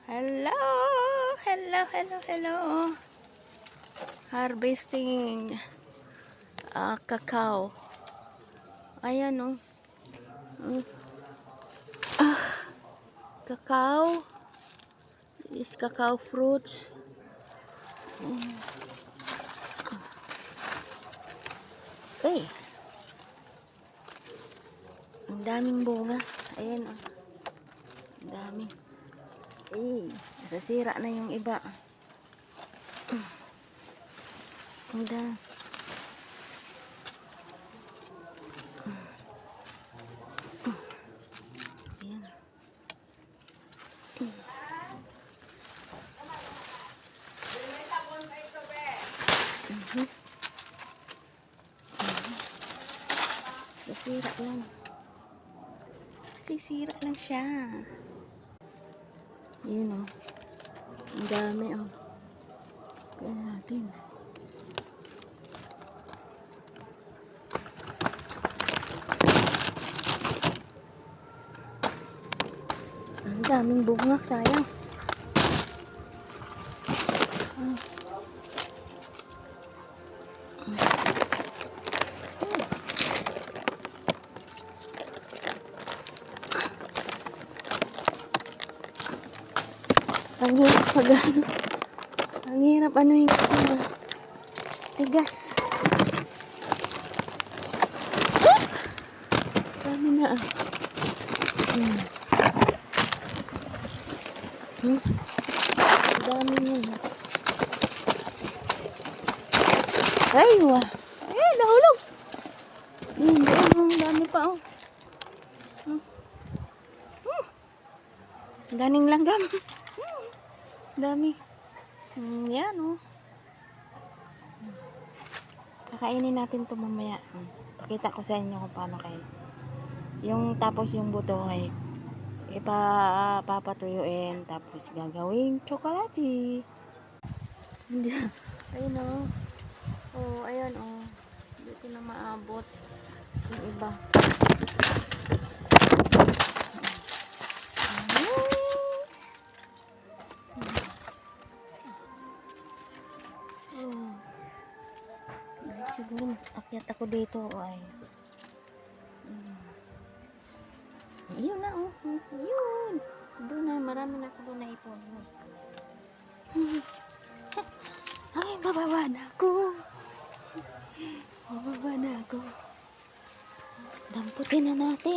Hello! Hello, hello, hello. Harvesting cacao. Ayan oh. Cacao. This is cacao fruits. Okay. Ang daming bunga. Ayan oh. Ang daming. Nasira na yung iba. Ang dami. Ayan. Sisira lang. Sisira lang siya. Ayan oh. Ang dami oh. Kaya natin. Ang daming bunga, sayang. Ang hirap pag ano. Ang hirap ano yung tigas. Dami na ah. Dami yan. Ay, wah. Nahulog. Ang dami pa oh. Ganing langgam. Dami. Yan oh. Kakainin natin to mamaya. Pakita ko sa inyo kung paano kayo. Yung tapos yung buto ay papatuyuin tapos gagawing chocolate. Ayun oh. Oh, ayan oh. Hindi ko na maabot yung iba. Siguro mas akyat ako dito ay. Yun na oh. Yun. Doon na, marami na ako doon na ipon. Ay, bababa na ako. Bababa na ako. Damputin na natin.